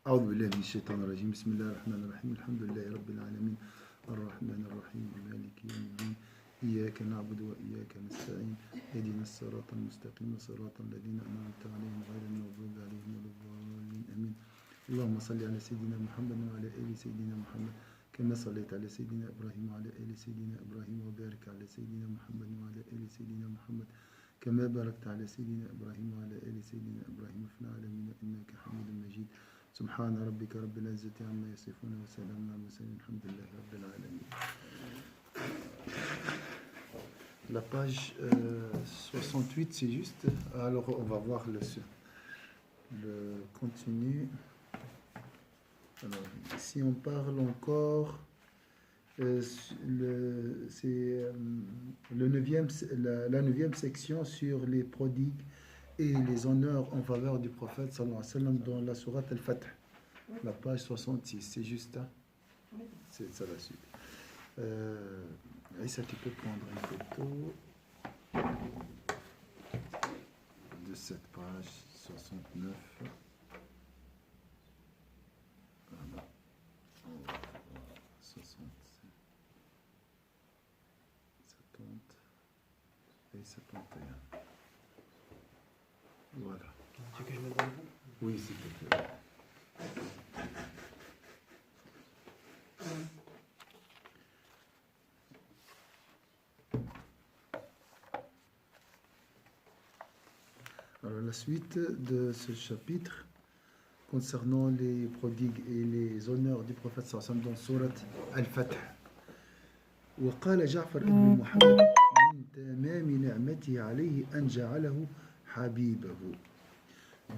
أعوذ بالله من الشيطان الرجيم بسم الله الرحمن الرحيم الحمد لله رب العالمين الرحمن الرحيم مالك يوم الدين إياك نعبد وإياك نستعين اهدنا الصراط المستقيم صراط الذين أنعمت عليهم غير المغضوب عليهم ولا الضالين آمين اللهم صل على سيدنا محمد وعلى آل سيدنا محمد كما صليت على سيدنا إبراهيم وعلى آل سيدنا إبراهيم وبارك على سيدنا محمد وعلى آل سيدنا محمد كما باركت على سيدنا إبراهيم وعلى آل سيدنا إبراهيم في العالمين إنك حميد مجيد سبحان ربك رب العزة عما يصفون وسلام على المرسلين الحمد لله رب العالمين. La page 68, c'est juste. Alors, on va voir le continu. Alors, si on parle encore, c'est la 9e section sur les prodigues et les honneurs en faveur du prophète sallallahu alayhi wa sallam dans la sourate Al-Fath, la page 66. C'est juste, hein? C'est ça la suite. Aïssa, tu peux prendre une photo de cette page 69. Voilà. 60, 70 et 71. Voilà. Tu veux que je me donne? Oui, s'il te plaît. Alors, la suite de ce chapitre concernant les prodigues et les honneurs du prophète sallallahu alayhi wa sallam dans sourate Al-Fath. وقال جعفر بن محمد من تمام نعمته عليه أن جعله حبيبه.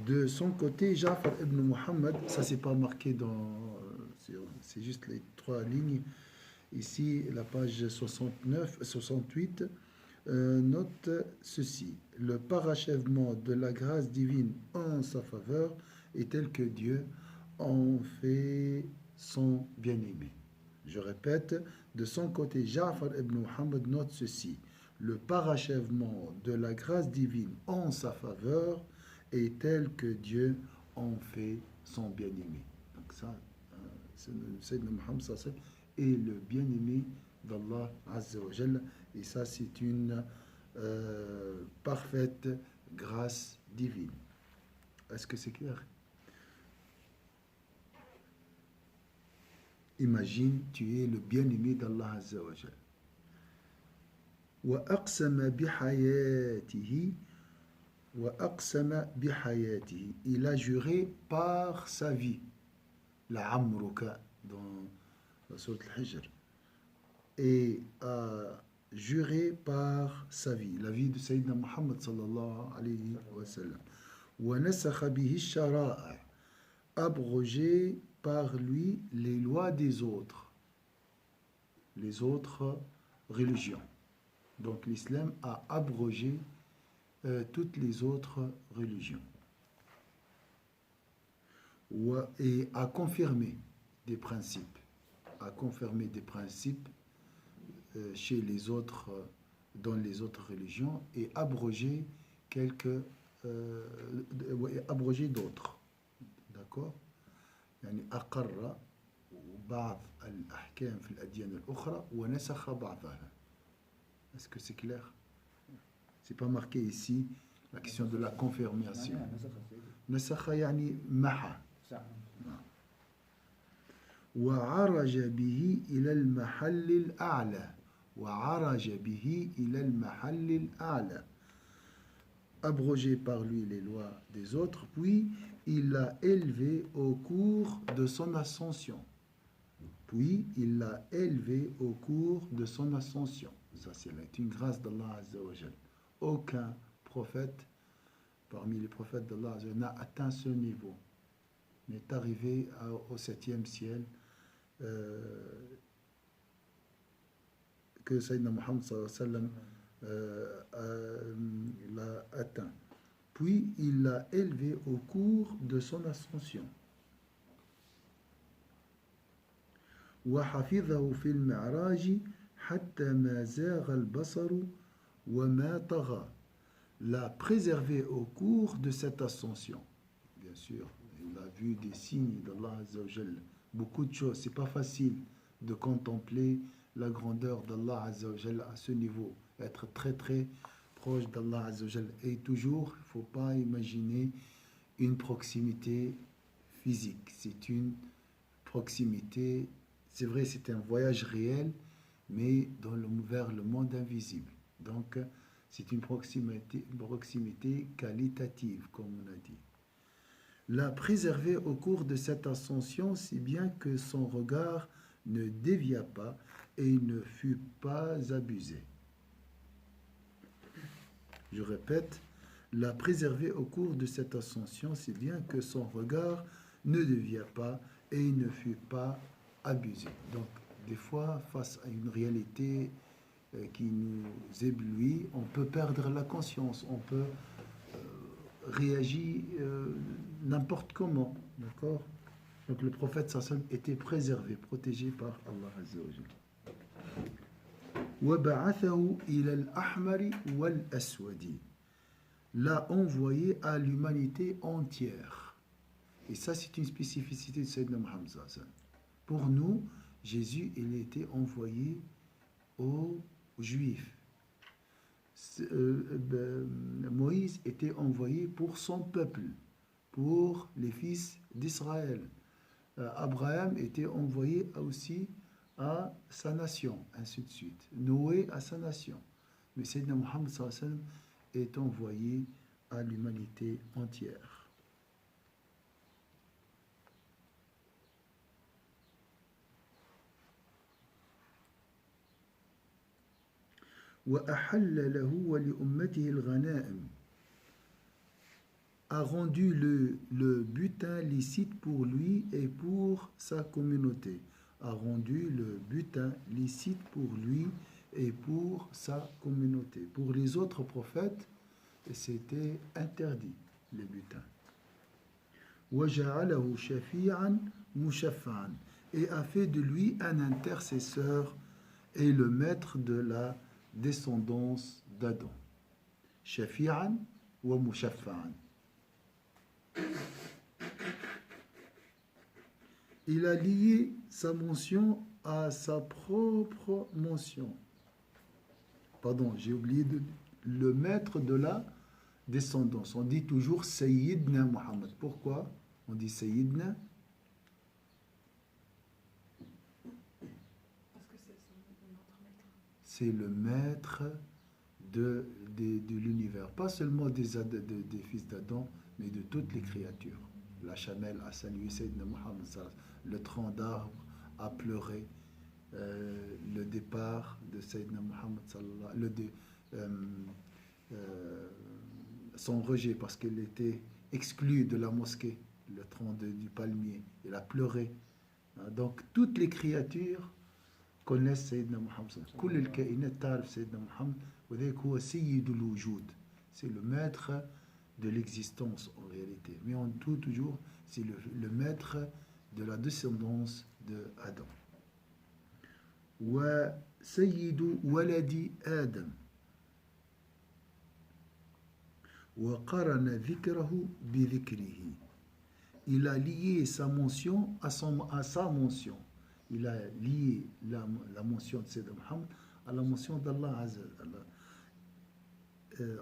De son côté, Ja'far ibn Muhammad, ça c'est pas marqué dans, c'est juste les 3 lignes. Ici, la page 68 note ceci: le parachèvement de la grâce divine en sa faveur est tel que Dieu en fait son bien-aimé. Je répète, de son côté, Ja'far ibn Muhammad note ceci: le parachèvement de la grâce divine en sa faveur est tel que Dieu en fait son bien-aimé. Donc ça, Sayyidina Muhammad est le bien-aimé d'Allah Azza wa Jalla, et ça c'est une parfaite grâce divine. Est-ce que c'est clair? Imagine, tu es le bien-aimé d'Allah Azza wa Jalla. وأقسم بحياته وأقسم بحياته. Il a juré par sa vie. La amruka dans la sourate Al-Hijr. Et a juré par sa vie, la vie de Sayyidina Muhammad sallallahu alayhi wa sallam. وَنَسَخَ بِهِ الشَّرَائِعَ. Abrogé par lui les lois des autres religions. Donc l'islam a abrogé toutes les autres religions et a confirmé des principes, chez les autres, dans les autres religions, et abrogé abrogé d'autres. D'accord? يعني أقر بعض الأحكام في الأديان الأخرى ونسخ بعضها. Est-ce que c'est clair? C'est pas marqué ici la question de la confirmation. نسخ يعني محى. وعرج به إلى المحل الأعلى. وعرج به إلى المحل الأعلى. Abrogé par lui les lois des autres, puis il l'a élevé au cours de son ascension. Ça, c'est une grâce d'Allah Azza wa Jal. Aucun prophète parmi les prophètes d'Allah Azza wa Jal n'a atteint ce niveau, n'est arrivé au 7e ciel que Sayyidina Muhammad sallallahu alayhi wa sallam l'a atteint. Puis il l'a élevé au cours de son ascension. وحفظه في المعراج حتى ما زاغ البصر وما طغى. L'a préservé au cours de cette ascension. Bien sûr, il a a vu des signes d'Allah Azza wa Jal, beaucoup de choses. C'est pas facile de contempler la grandeur d'Allah Azza wa Jal à ce niveau, être très très proche d'Allah Azza wa Jal. Et toujours, il ne faut pas imaginer une proximité physique. C'est une proximité, c'est vrai, c'est un voyage réel, mais vers le monde invisible. Donc, c'est une proximité qualitative, comme on a dit. L'a préservé au cours de cette ascension, si bien que son regard ne dévia pas et ne fut pas abusé. Je répète, l'a préservé au cours de cette ascension, si bien que son regard ne dévia pas et ne fut pas abusé. Donc, des fois, face à une réalité qui nous éblouit, on peut perdre la conscience, on peut réagir n'importe comment, d'accord? Donc le prophète sallam était préservé, protégé par Allah Azza wa Jalla. وَبَعَثَهُ إِلَى الْأَحْمَرِ وَالْأَسْوَدِ, l'a envoyé à l'humanité entière. Et ça, c'est une spécificité de Sayyidina Muhammad sallallahu alayhi wa sallam. Pour nous, Jésus, il était envoyé aux Juifs. Moïse était envoyé pour son peuple, pour les fils d'Israël. Abraham était envoyé aussi à sa nation, ainsi de suite. Noé à sa nation. Mais Sayyidina Muhammad sallallahu alayhi wa sallam est envoyé à l'humanité entière. وَأَحَلَّ لَهُ وَلِأُمَّتِهِ الْغَنَائِمِ, a rendu le butin licite pour lui et pour sa communauté. A rendu le butin licite pour lui et pour sa communauté. Pour les autres prophètes, c'était interdit, les butins. وَجَعَلَهُ شَفِيعًا مُشَفَّعًا, et a fait de lui un intercesseur et le maître de la descendance d'Adam. Shafi'an wa mushaffa'an. Il a lié sa mention à sa propre mention. Pardon, j'ai oublié le maître de la descendance. On dit toujours Sayyidna Muhammad. Pourquoi on dit Sayyidna? C'est le maître de l'univers, pas seulement des fils d'Adam, mais de toutes les créatures. La chamelle a salué Sayyidina Muhammad, le tronc d'arbre a pleuré le départ de Sayyidina Muhammad, son rejet, parce qu'il était exclu de la mosquée, le tronc du palmier, il a pleuré. Donc toutes les créatures connaissent Sayyidina Muhammad. كل الكائنات تعرف سيدنا محمد وذلك هو سيد الوجود. C'est le maître de l'existence en réalité. Mais on dit toujours, c'est le maître de la descendance de Adam. وسيد ولد آدم وقرن ذكره بذكره. Il a lié sa mention à sa mention. Il a lié la mention de Sayyidina Muhammad à la mention d'Allah Azza wa Jalla.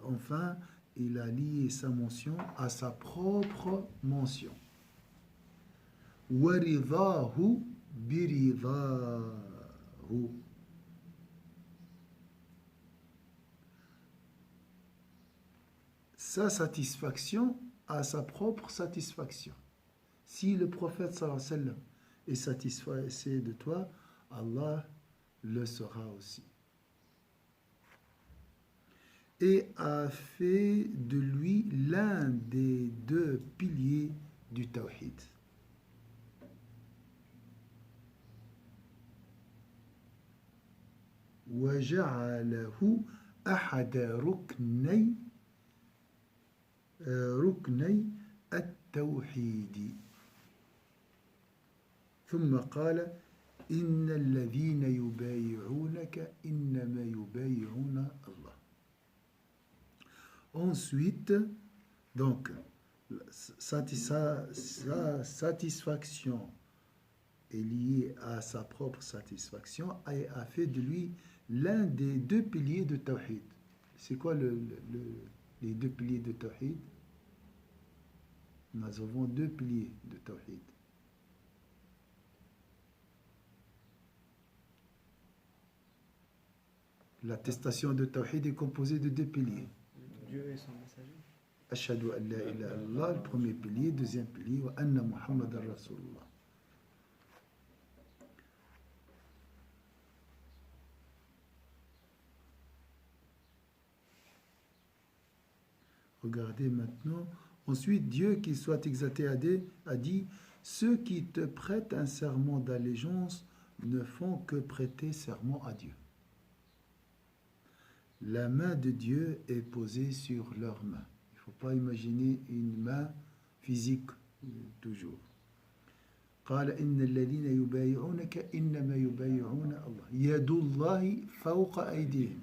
Enfin, il a lié sa mention à sa propre mention. وَرِضَاهُ بِرِضَاهُ. Sa satisfaction à sa propre satisfaction. Si le prophète sallallahu alayhi wa sallam est satisfait de toi, Allah le sera aussi. Et a fait de lui l'un des deux piliers du tawhid. وجعله أحد ركني التوحيد. ثم قال إن الذين يبايعونك إنما يبايعون الله. Ensuite, donc, Sa satisfaction est liée à sa propre satisfaction et a fait de lui l'un des deux piliers de Tawhid. C'est quoi les deux piliers de Tawhid? Nous avons deux piliers de Tawhid. L'attestation de Tawhid est composée de deux piliers. Dieu et son messager. Ashhadu an la ilaha illallah, le premier pilier, deuxième pilier, wa anna Muhammadan Rasulullah. Regardez maintenant. Ensuite, Dieu, qu'il soit exalté, a dit, ceux qui te prêtent un serment d'allégeance ne font que prêter serment à Dieu. La main de Dieu est posée sur leurs mains. Il ne faut pas imaginer une main physique, toujours. قال إن الذين يبايعونك إنما يبايعون الله يد الله فوق أيديهم.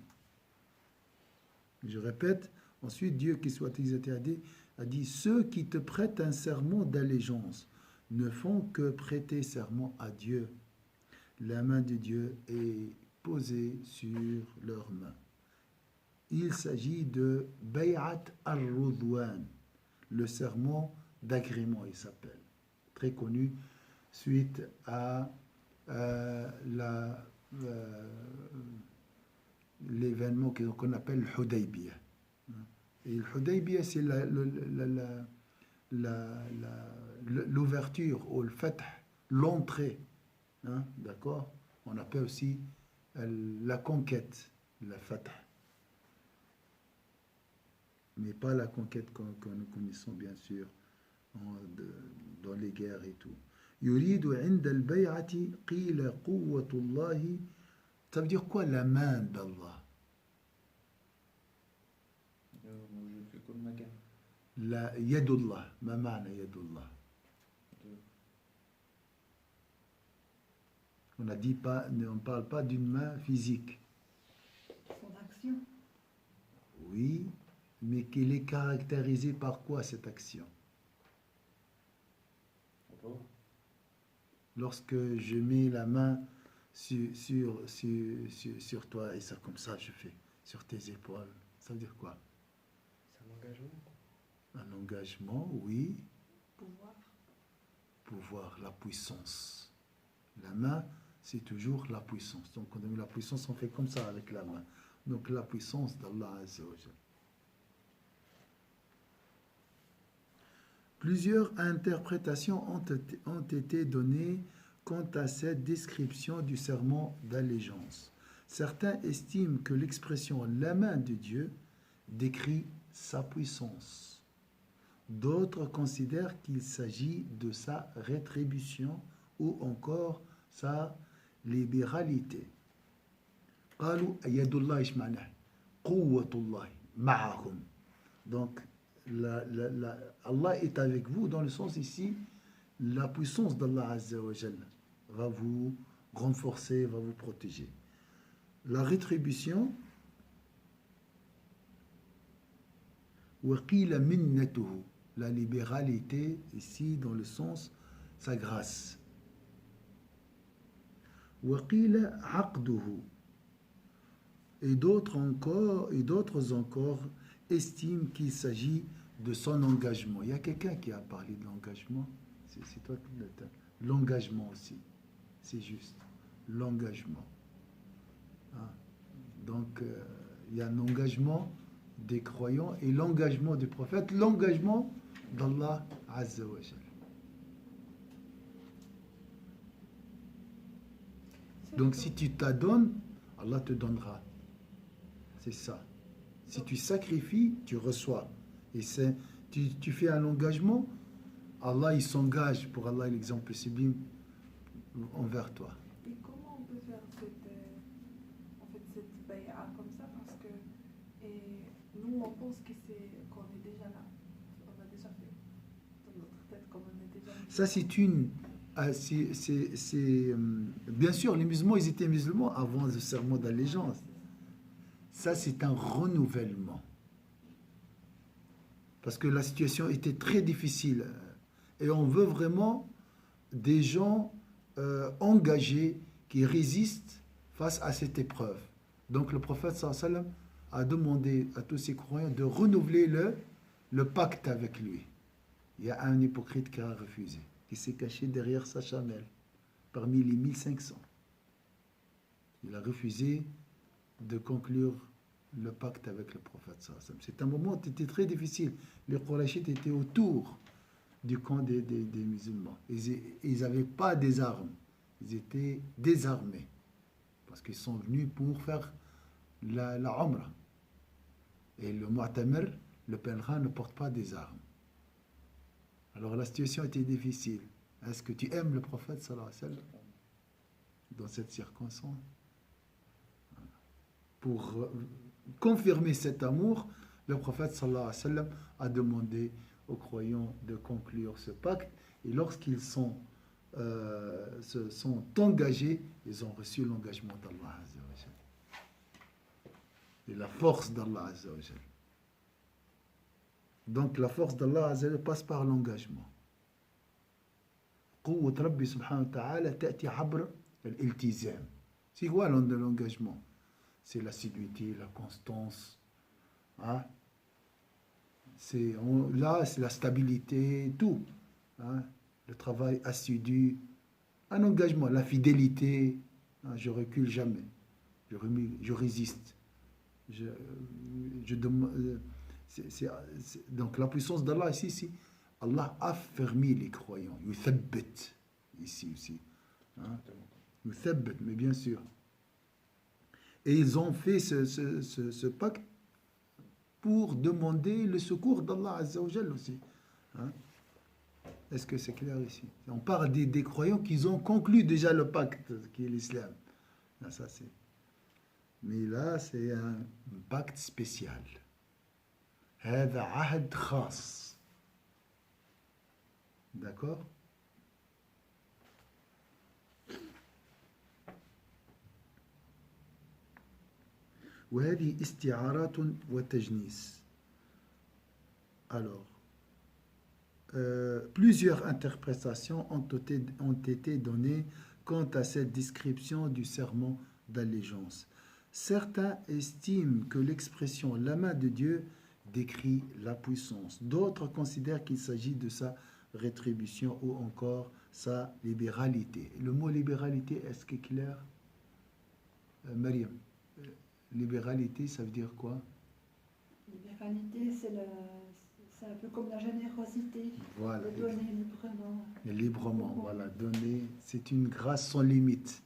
Je répète, ensuite Dieu qui soit exalté a dit, ceux qui te prêtent un serment d'allégeance ne font que prêter serment à Dieu. La main de Dieu est posée sur leurs mains. Il s'agit de Bay'at al-Rudwan, le serment d'agrément, il s'appelle, très connu suite à l'événement qu'on appelle le Hudaybiyah. Et le Hudaybiyah, c'est l'ouverture, ou le fath, l'entrée. Hein, d'accord? On appelle aussi la conquête, la fath. Mais pas la conquête que nous connaissons, bien sûr, dans les guerres et tout. يريد عند البيعة قيل قوة الله. Ça veut dire quoi, la main d'Allah? La yadullah, ma ma'na yadullah. On ne dit pas, on ne parle pas d'une main physique. Son action. Oui, mais qu'elle est caractérisée par quoi, cette action? Lorsque je mets la main sur toi, et ça comme ça je fais, sur tes épaules, ça veut dire quoi? C'est un engagement. Un engagement, oui. Pouvoir. Pouvoir, la puissance. La main, c'est toujours la puissance. Donc, quand on met la puissance, on fait comme ça avec la main. Donc, la puissance d'Allah Azza wa Jal. Plusieurs interprétations ont été données quant à cette description du serment d'allégeance. Certains estiment que l'expression la main de Dieu décrit sa puissance. D'autres considèrent qu'il s'agit de sa rétribution ou encore sa libéralité. قالوا يد الله ايش معناه؟ قوة الله معهم. Donc Allah est avec vous dans le sens ici, la puissance d'Allah Azza wa Jalla va vous renforcer, va vous protéger. La rétribution, وقيل منته, la libéralité ici dans le sens sa grâce. وقيل عقده, et d'autres encore estiment qu'il s'agit de son engagement. Il y a quelqu'un qui a parlé de l'engagement. C'est toi qui l'as. L'engagement aussi. C'est juste. L'engagement. Hein? Donc, il y a un engagement des croyants et l'engagement du prophète, l'engagement d'Allah Azza wa Jal. Donc, si tu t'adonnes, Allah te donnera. C'est ça. Si tu sacrifies, tu reçois. Et tu fais un engagement, Allah il s'engage, pour Allah l'exemple sublime, envers toi. Et comment on peut faire cette bay'a comme ça? Parce que nous, on pense qu'on est déjà là. On a déjà fait dans notre tête comme on est déjà là. Ça, bien sûr, les musulmans, ils étaient musulmans avant le serment d'allégeance. Ça, c'est un renouvellement. parce que la situation était très difficile. Et on veut vraiment des gens engagés qui résistent face à cette épreuve. Donc le prophète sallallahu alayhi wa sallam a demandé à tous ses croyants de renouveler le pacte avec lui. Il y a un hypocrite qui a refusé, qui s'est caché derrière sa chamelle, parmi les 1500. Il a refusé de conclure le pacte avec le prophète sallallahu alayhi wa sallam. C'est un moment qui était très difficile. Les Qurayshites étaient autour du camp des musulmans. Ils n'avaient pas des armes. Ils étaient désarmés. Parce qu'ils sont venus pour faire la Umrah. Et le Mu'tamir, le pèlerin, ne porte pas des armes. Alors la situation était difficile. Est-ce que tu aimes le prophète sallallahu alayhi wa sallam dans cette circonstance? Pour confirmer cet amour, le prophète sallallahu alayhi wa sallam a demandé aux croyants de conclure ce pacte. Et lorsqu'ils se sont engagés, ils ont reçu l'engagement d'Allah Azza wa Jal. Et la force d'Allah Azza wa Jal. Donc la force d'Allah Azza wa Jal passe par l'engagement. قوة ربي سبحانه وتعالى تأتي عبر الالتزام. C'est quoi l'engagement? C'est l'assiduité, la constance. Hein? Là, c'est la stabilité, tout. Hein? Le travail assidu, un engagement, la fidélité. Hein? Je recule jamais. Je résiste. Donc la puissance d'Allah ici, Allah a affermi les croyants. Yuthabbit, ici aussi. Hein? Yuthabbit, mais bien sûr. Et ils ont fait ce pacte pour demander le secours d'Allah Azza wa Jal aussi. Hein? Est-ce que c'est clair ici? On parle des croyants qui ont conclu déjà le pacte qui est l'islam. Ça, mais là, c'est un pacte spécial. هذا عهد خاص. D'accord? وهذه استعارات وتجنيس. Alors, plusieurs interprétations ont été données quant à cette description du serment d'allégeance. Certains estiment que l'expression la main de Dieu décrit la puissance. D'autres considèrent qu'il s'agit de sa rétribution ou encore sa libéralité. Le mot libéralité, est-ce qu'il est clair? Mariam, libéralité, ça veut dire quoi? Libéralité, c'est un peu comme la générosité. Voilà. De donner librement. Et librement, voilà. Donner, c'est une grâce sans limite.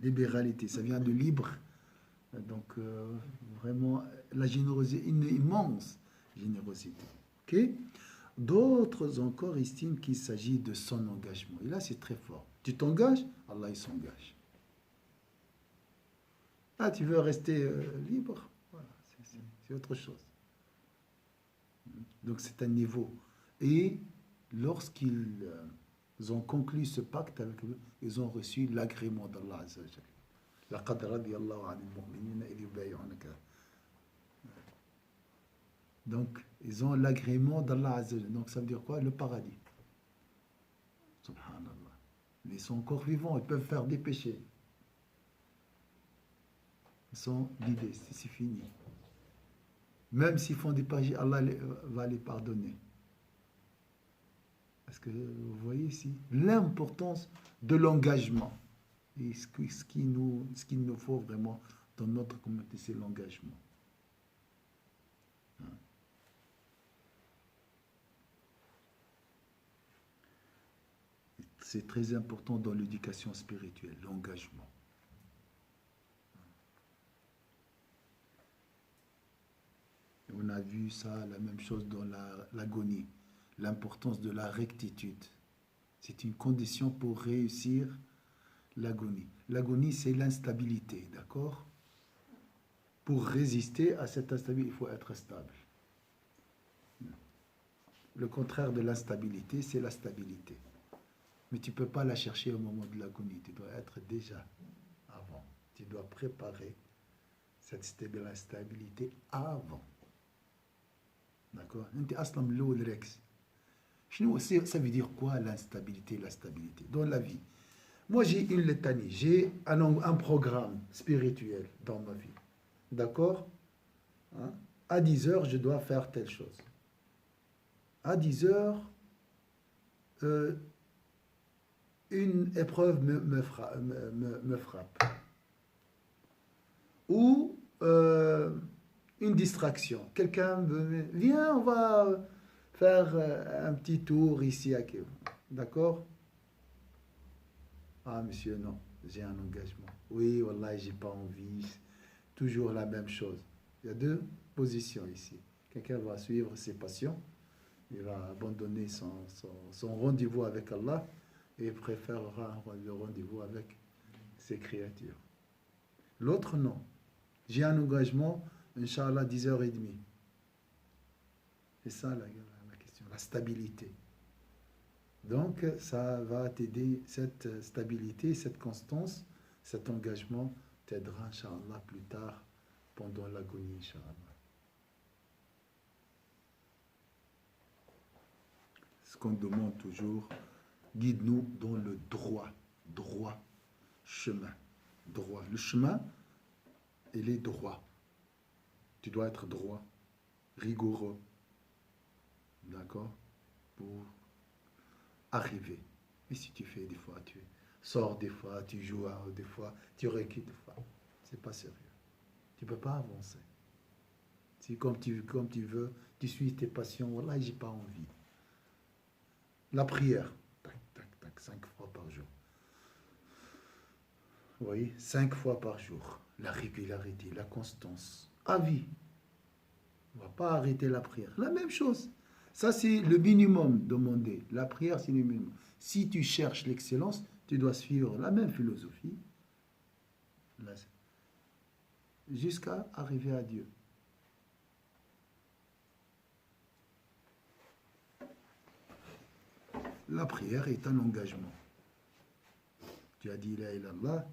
Libéralité, ça vient de libre. Donc, vraiment, la générosité, une immense générosité. Ok? D'autres encore estiment qu'il s'agit de son engagement. Et là, c'est très fort. Tu t'engages, Allah, il s'engage. Ah, tu veux rester libre? Voilà, c'est autre chose. Donc, c'est un niveau. Et lorsqu'ils ont conclu ce pacte avec eux, ils ont reçu l'agrément d'Allah Azza wa Jal. لقد رضي الله عن المؤمنين إذ يبايعونك. Donc, ils ont l'agrément d'Allah Azza wa Jal. Donc, ça veut dire quoi? Le paradis. Subhanallah. Mais ils sont encore vivants, ils peuvent faire des péchés. Ils sont guidés, c'est fini. Même s'ils font des péchés, Allah va les pardonner. Est-ce que vous voyez ici l'importance de l'engagement? Et ce qu'il nous faut vraiment dans notre communauté, c'est l'engagement. C'est très important dans l'éducation spirituelle, l'engagement. Et on a vu ça, la même chose dans l'agonie, l'importance de la rectitude. C'est une condition pour réussir l'agonie. L'agonie, c'est l'instabilité, d'accord? Pour résister à cette instabilité, il faut être stable. Le contraire de l'instabilité, c'est la stabilité. Mais tu ne peux pas la chercher au moment de l'agonie. Tu dois être déjà avant. Tu dois préparer cette stabilité avant. D'accord? أنت أصلا من الأول ريكس. Ça veut dire quoi l'instabilité, la stabilité dans la vie? Moi, j'ai une litanie, j'ai un programme spirituel dans ma vie. D'accord? Hein? À 10 heures, je dois faire telle chose. À 10 heures, une épreuve me frappe. Ou une distraction. Quelqu'un me dit, viens, on va faire un petit tour ici à Kiev. D'accord? Ah, monsieur, non, j'ai un engagement. Oui, wallah, j'ai pas envie. Toujours la même chose. Il y a deux positions ici. Quelqu'un va suivre ses passions, il va abandonner son rendez-vous avec Allah et préférera le rendez-vous avec ses créatures. L'autre, non. J'ai un engagement, Inch'Allah, 10h30. C'est ça la question, la stabilité. Donc, ça va t'aider, cette stabilité, cette constance, cet engagement t'aidera, Inch'Allah, plus tard, pendant l'agonie, Inch'Allah. Ce qu'on demande toujours, guide-nous dans le droit chemin. Droit. Le chemin, il est droit. Tu dois être droit, rigoureux, d'accord, pour arriver. Et si tu fais des fois, tu sors des fois, tu joues des fois, tu recules des fois, c'est pas sérieux. Tu peux pas avancer. Si comme tu veux, tu suis tes passions, voilà, j'ai pas envie. La prière, tac, tac, tac, 5 fois par jour. Vous voyez, 5 fois par jour. La régularité, la constance, à vie. On ne va pas arrêter la prière. La même chose. Ça, c'est le minimum demandé. La prière, c'est le minimum. Si tu cherches l'excellence, tu dois suivre la même philosophie jusqu'à arriver à Dieu. La prière est un engagement. Tu as dit la ilaha illallah,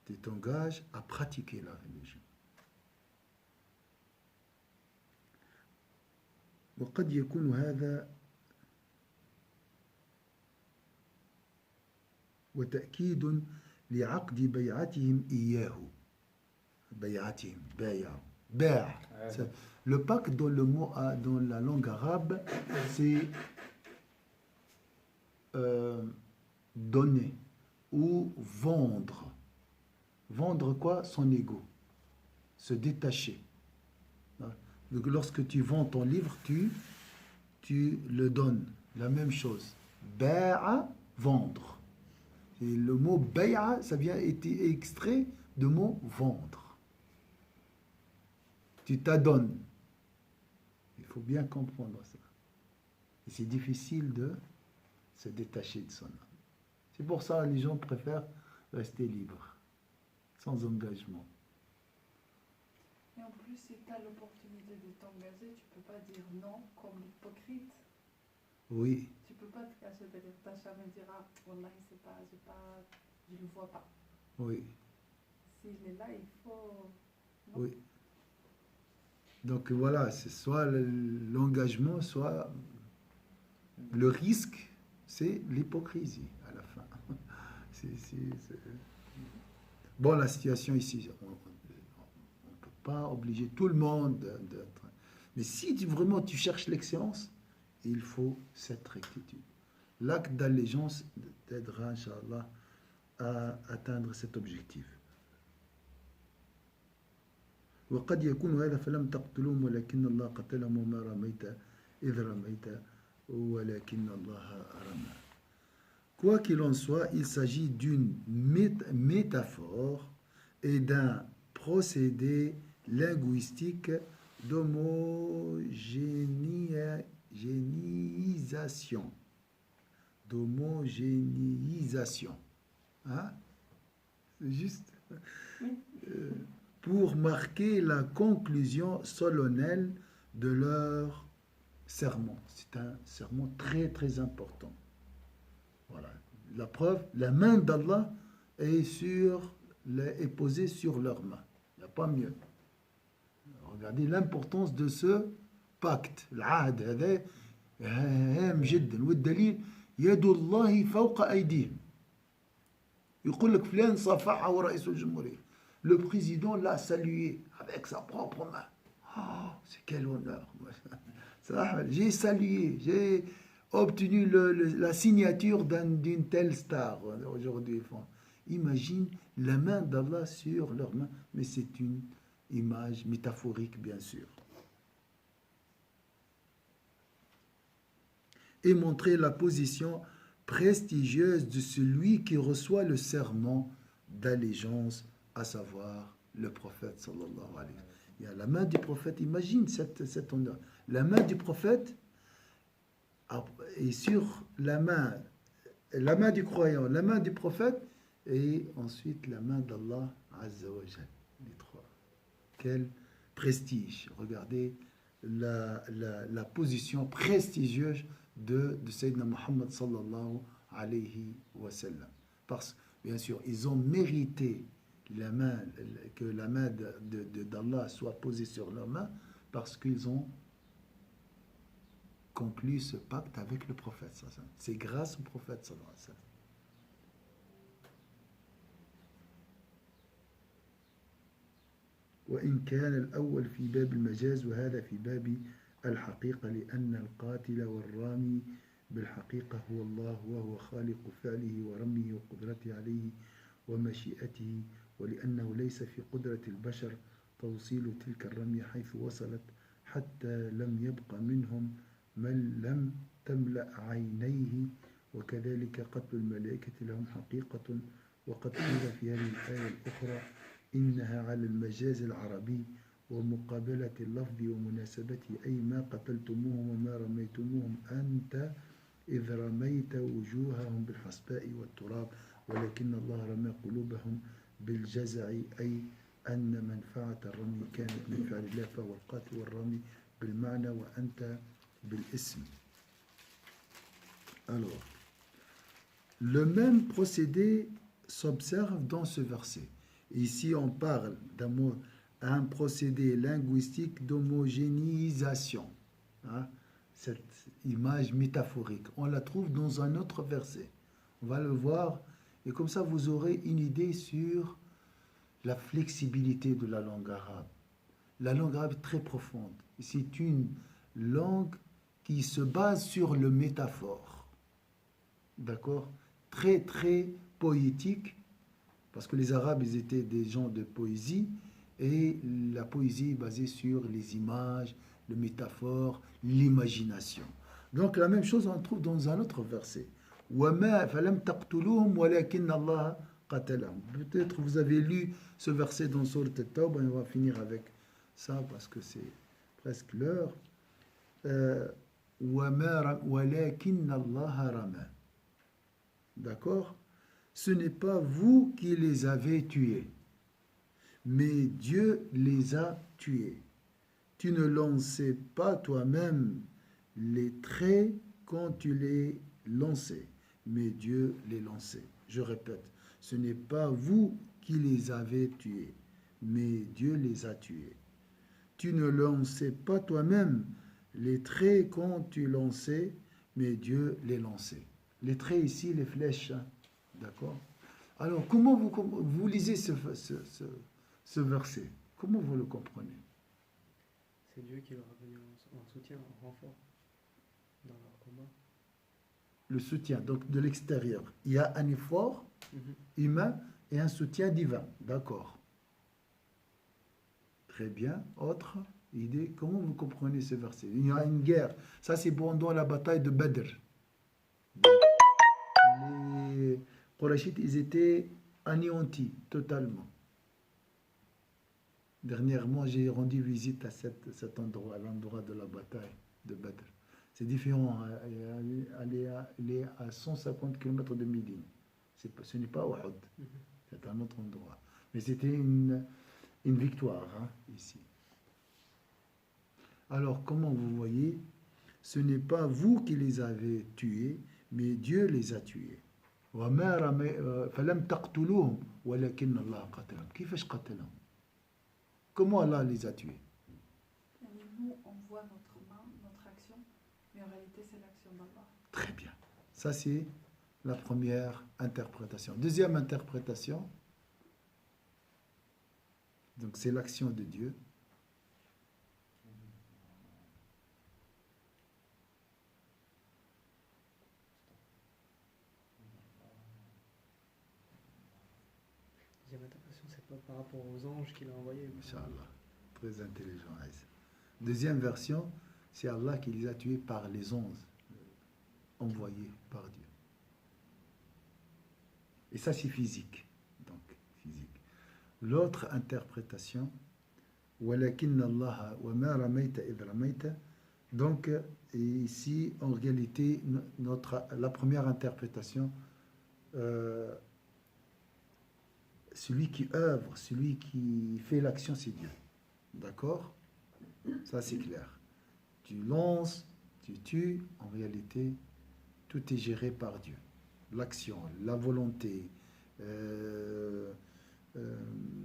tu t'engages à pratiquer la religion. وقد يكون هذا وتأكيد لعقد بيعتهم إياه. بيعتهم باع. Le pacte dans le mot dans la langue arabe, c'est donner ou vendre. Vendre quoi? Son ego. Se détacher. Donc, lorsque tu vends ton livre, tu le donnes. La même chose. Ba'a, vendre. Et le mot ba'a, ça vient être extrait du mot vendre. Tu t'adonnes. Il faut bien comprendre ça. Et c'est difficile de se détacher de son âme. C'est pour ça que les gens préfèrent rester libres, sans engagement. Et en plus, si tu as l'opportunité de t'engager, tu ne peux pas dire non comme l'hypocrite. Oui. Tu ne peux pas te cacher derrière ta jamais dire ah, wallah, je ne le vois pas. Oui. S'il est là, il faut. Non. Oui. Donc voilà, c'est soit l'engagement, soit le risque, c'est l'hypocrisie à la fin. Bon, la situation ici, on ne peut pas obliger tout le monde d'être. Mais si vraiment tu cherches l'excellence, il faut cette rectitude. L'acte d'allégeance t'aidera, Inch'Allah, à atteindre cet objectif. وقد يكون هذا فلم تقتلوهم ولكن الله قتلهم وما رميت إذ رميت ولكن الله رمى. Quoi qu'il en soit, il s'agit d'une métaphore et d'un procédé linguistique d'homogénéisation. D'homogénéisation. Hein? C'est juste. Pour marquer la conclusion solennelle de leur sermon. C'est un sermon très très important. Voilà. La preuve, la main d'Allah est posée sur leurs mains. Il n'y a pas mieux. Regardez l'importance de ce باكت العهد هذا هام جدا، والدليل يد الله فوق أيديهم. يقول لك فلان صافحه رئيس الجمهورية. Le président l'a salué avec sa propre main. Oh, c'est quel honneur. Ça, j'ai salué, j'ai obtenu la signature d'une telle star aujourd'hui. Imagine la main d'Allah sur leur main, mais c'est une image métaphorique, bien sûr. Et montrer la position prestigieuse de celui qui reçoit le serment d'allégeance, à savoir le prophète sallallahu alayhi wa sallam. Il y a la main du prophète, imagine cet honneur. La main du prophète est sur la main du croyant, la main du prophète, et ensuite la main d'Allah Azza wa Jal. Les trois. Quel prestige. Regardez la position prestigieuse de Sayyidina Muhammad sallallahu alayhi wa sallam. Parce que, bien sûr, ils ont mérité que la main d'Allah soit posée sur leur main parce qu'ils ont conclu ce pacte avec le prophète. C'est grâce au prophète sallallahu alayhi wa sallam. وإن كان الأول في باب المجاز وهذا في باب الحقيقة، لأن القاتل والرامي بالحقيقة هو الله، وهو خالق فعله ورميه وقدرته عليه ومشيئته، ولأنه ليس في قدرة البشر توصيل تلك الرمية حيث وصلت، حتى لم يبق منهم من لم تملأ عينيه، وكذلك قتل الملائكة لهم حقيقة. وقد قيل في هذه الآية الأخرى إنها على المجاز العربي ومقابلة اللفظ ومناسبته، أي ما قتلتموهم وما رميتموهم أنت إذ رميت وجوههم بالحصباء والتراب، ولكن الله رمى قلوبهم بالجزع، أي أن منفعة الرمي كانت من فعل الله، فهو القاتل والرمي بالمعنى وأنت بالاسم. Alors, le même procédé s'observe dans ce verset. Ici, on parle d'un procédé linguistique d'homogénéisation. Hein? Cette image métaphorique, on la trouve dans un autre verset. On va le voir, et comme ça, vous aurez une idée sur la flexibilité de la langue arabe. La langue arabe est très profonde. C'est une langue qui se base sur le métaphore. D'accord? Très, très poétique. Parce que les Arabes, ils étaient des gens de poésie, et la poésie est basée sur les images, le métaphore, l'imagination. Donc la même chose on trouve dans un autre verset. Peut-être vous avez lu ce verset dans Sourate At-Tawbah, et on va finir avec ça parce que c'est presque l'heure. D'accord? Ce n'est pas vous qui les avez tués, mais Dieu les a tués. Tu ne lançais pas toi-même les traits quand tu les lançais, mais Dieu les lançait. Je répète, ce n'est pas vous qui les avez tués, mais Dieu les a tués. Tu ne lançais pas toi-même les traits quand tu lançais, mais Dieu les lançait. Les traits ici, les flèches, hein? D'accord? Alors, comment vous lisez ce verset? Comment vous le comprenez? C'est Dieu qui leur a venu en soutien, en renfort dans leur combat. Le soutien, donc de l'extérieur. Il y a un effort humain et un soutien divin. D'accord. Très bien. Autre idée? Comment vous comprenez ce verset? Il y a une guerre. Ça, c'est pendant la bataille de Badr. Les Qurayshites, ils étaient anéantis totalement. Dernièrement, j'ai rendu visite à cet endroit, à l'endroit de la bataille de Badr. C'est différent. Elle est à 150 km de Médine. Ce n'est pas Uhud. C'est un autre endroit. Mais c'était une victoire, hein, ici. Alors, comment vous voyez? Ce n'est pas vous qui les avez tués, mais Dieu les a tués. فلم تقتلوهم ولكن الله قتلهم. كيفاش قتلهم? Comment Allah les a tués? Nous, on voit notre main Mais en réalité, c'est l'action d'Allah. Très bien. Ça, c'est la première interprétation. Deuxième interprétation, donc c'est l'action de Dieu. Deuxième interprétation, c'est pas par rapport aux anges qu'il a envoyés. Inch'Allah. Très intelligent, Aïs. Deuxième version, c'est Allah qui les a tués par les anges envoyés par Dieu. Et ça, c'est physique. Donc, physique. L'autre interprétation, وَلَكِنَّ اللَّهَ وَمَا رَمَيْتَ إِذْ رَمَيْتَ. Donc, et ici, en réalité, la première interprétation, celui qui œuvre, celui qui fait l'action, c'est Dieu. D'accord? Ça, c'est clair. Tu lances, tu tues, en réalité, tout est géré par Dieu. L'action, la volonté,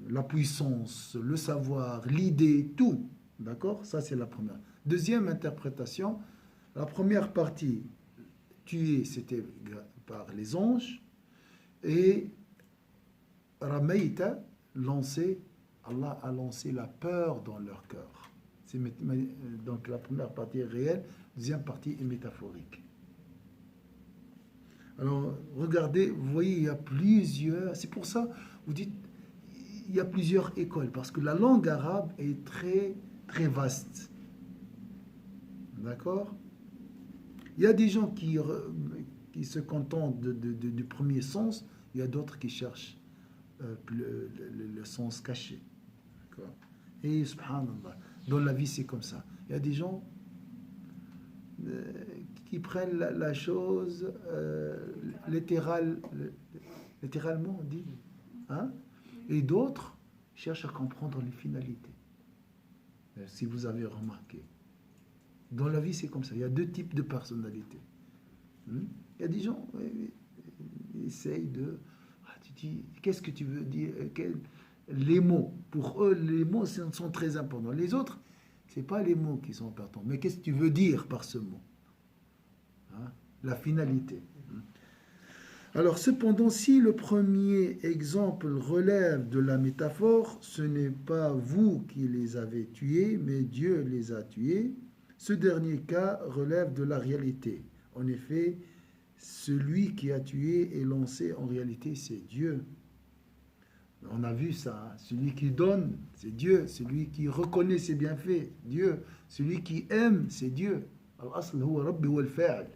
la puissance, le savoir, l'idée, tout. D'accord? Ça, c'est la première. Deuxième interprétation, la première partie, tuer, c'était par les anges, et Ramaïta, lancer, Allah a lancé la peur dans leur cœur. Donc la première partie est réelle, deuxième partie est métaphorique. Alors, regardez, vous voyez, il y a plusieurs... C'est pour ça, vous dites, il y a plusieurs écoles, parce que la langue arabe est très, très vaste. D'accord? Il y a des gens qui se contentent du premier sens, il y a d'autres qui cherchent le sens caché. D'accord? Et, subhanallah, dans la vie, c'est comme ça. Il y a des gens qui prennent la chose littéralement, on dit. Hein? Et d'autres cherchent à comprendre les finalités. Si vous avez remarqué. Dans la vie, c'est comme ça. Il y a deux types de personnalités. Il y a des gens qui essayent de... tu dis, qu'est-ce que tu veux dire? Les mots. Pour eux, les mots sont très importants. Les autres, ce n'est pas les mots qui sont importants. Mais qu'est-ce que tu veux dire par ce mot? La finalité. Alors, cependant, si le premier exemple relève de la métaphore, ce n'est pas vous qui les avez tués, mais Dieu les a tués. Ce dernier cas relève de la réalité. En effet, celui qui a tué et lancé, en réalité, c'est Dieu. On a vu ça. Celui qui donne, c'est Dieu. Celui qui reconnaît ses bienfaits, Dieu. Celui qui aime, c'est Dieu. Al-asl huwa rabbi wal fa'al.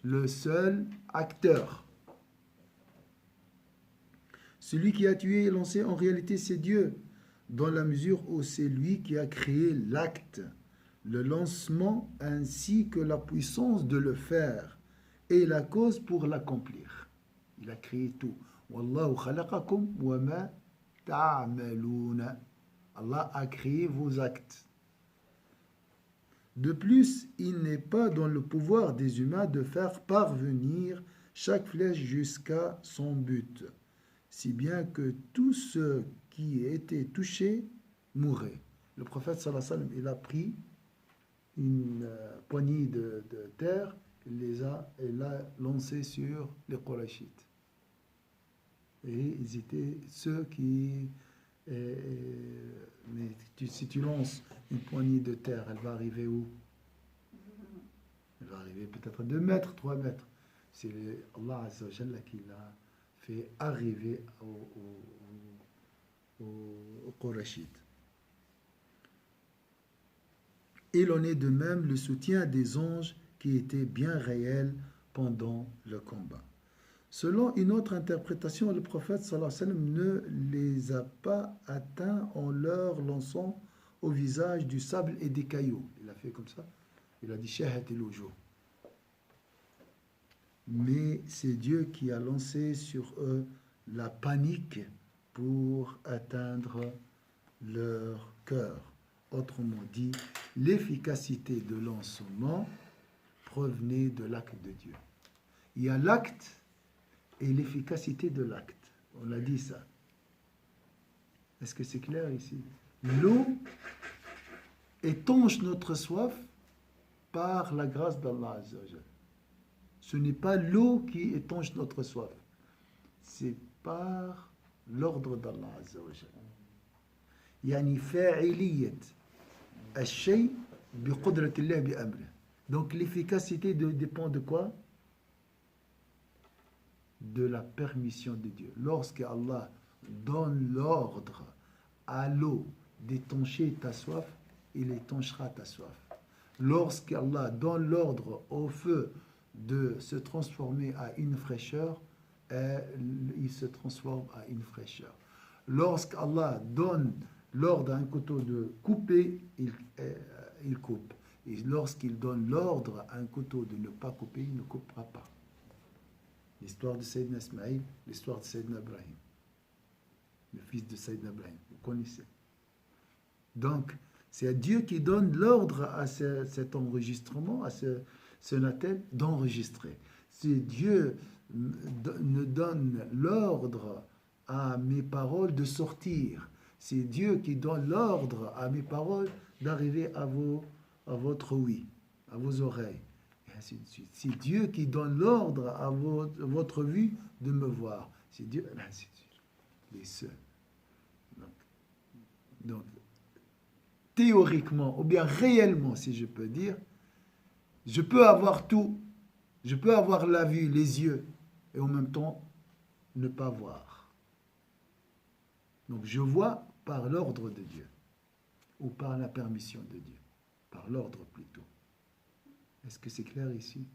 Le seul acteur. Celui qui a tué et lancé, en réalité, c'est Dieu, dans la mesure où c'est lui qui a créé l'acte, le lancement, ainsi que la puissance de le faire, et la cause pour l'accomplir. Il a créé tout. Wallahu khalaqakum wa ma ta'maluna. Allah a créé vos actes. De plus, il n'est pas dans le pouvoir des humains de faire parvenir chaque flèche jusqu'à son but, si bien que tous ceux qui étaient touchés mouraient. Le prophète sallallahu alayhi wa sallam, il a pris une poignée de terre, il l'a lancé sur les Qurayshites. Et ils étaient ceux qui... mais si tu lances une poignée de terre, elle va arriver où? Elle va arriver peut-être à 2 mètres, 3 mètres. C'est Allah Azza wa Jalla qui l'a fait arriver au Qurayshites. Il en est de même le soutien des anges qui était bien réel pendant le combat. Selon une autre interprétation, le prophète sallallahu alayhi wa sallam ne les a pas atteints en leur lançant au visage du sable et des cailloux. Il a fait comme ça. Il a dit shahat el-wujuh. Mais c'est Dieu qui a lancé sur eux la panique pour atteindre leur cœur. Autrement dit, l'efficacité de lancement provenait de l'acte de Dieu. Il y a l'acte et l'efficacité de l'acte. On a dit ça. Est-ce que c'est clair ici? L'eau étanche notre soif par la grâce d'Allah Azza wa Jal. Ce n'est pas l'eau qui étanche notre soif. C'est par l'ordre d'Allah Azza wa Jal. يعني فاعلية الشيء بقدرة الله بأمره. Donc l'efficacité dépend de quoi? De la permission de Dieu. Lorsque Allah donne l'ordre à l'eau d'étancher ta soif, il étanchera ta soif. Lorsque Allah donne l'ordre au feu de se transformer à une fraîcheur, il se transforme à une fraîcheur. Lorsqu'Allah donne l'ordre à un couteau de couper, il coupe. Et lorsqu'il donne l'ordre à un couteau de ne pas couper, il ne coupera pas. L'histoire de Sayyidina Ismaïl, l'histoire de Sayyidina Ibrahim, le fils de Sayyidina Ibrahim, vous connaissez. Donc, c'est Dieu qui donne l'ordre à cet enregistrement, à ce natel, d'enregistrer. C'est Dieu me donne l'ordre à mes paroles de sortir. C'est Dieu qui donne l'ordre à mes paroles d'arriver à votre ouïe, à vos oreilles. Et ainsi de suite. C'est Dieu qui donne l'ordre à votre vue de me voir. C'est Dieu, et ainsi de suite. Les seuls. Donc, théoriquement, ou bien réellement, si je peux dire, je peux avoir tout. Je peux avoir la vue, les yeux, et en même temps, ne pas voir. Donc, je vois par l'ordre de Dieu, ou par la permission de Dieu, par l'ordre plutôt. Est-ce que c'est clair ici?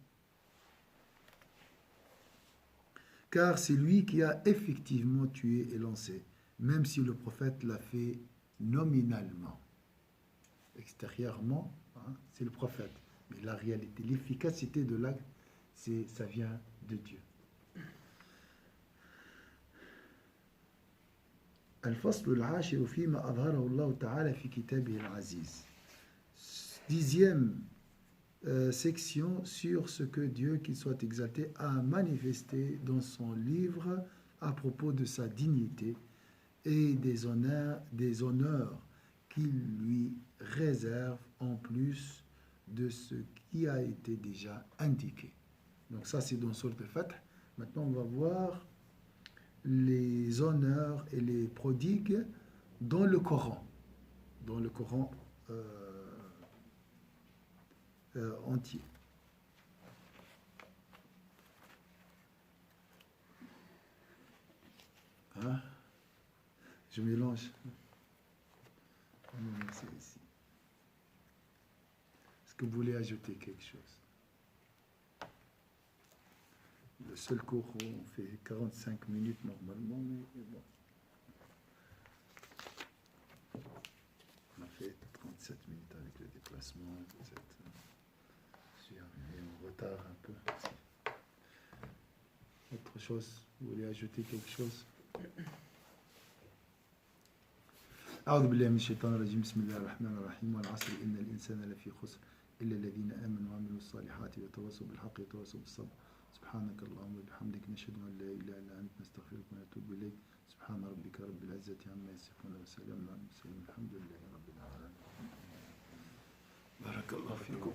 Car c'est lui qui a effectivement tué et lancé, même si le prophète l'a fait nominalement. Extérieurement, hein, c'est le prophète. Mais la réalité, l'efficacité de l'acte, ça vient de Dieu. الفصل العاشر فيما أظهره الله تعالى في كتابه العزيز. 10e section sur ce que Dieu, qu'il soit exalté, a manifesté dans son livre à propos de sa dignité et des honneurs qu'il lui réserve en plus de ce qui a été déjà indiqué. Donc ça, c'est dans Sourate Al-Fath. Maintenant, on va voir les honneurs et les prodigues dans le Coran. Dans le Coran entier. Hein? Je mélange. C'est ici. Est-ce que vous voulez ajouter quelque chose? Le seul cours où on fait 45 minutes normalement, mais bon. On a fait 37 minutes avec le déplacement. Vous êtes en retard un peu. Autre chose? Vous voulez ajouter quelque chose? أعوذ بالله من الشيطان الرجيم بسم الله الرحمن الرحيم والعصر إن الإنسان لفي خسر إلا الذين آمنوا وعملوا الصالحات وتواصوا بالحق وتواصوا بالصبر سبحانك اللهم وبحمدك نشهد أن لا إله إلا أنت نستغفرك ونتوب إليك سبحان ربك رب العزة عما يصفون وسلام على المرسلين الحمد لله رب العالمين بارك الله فيكم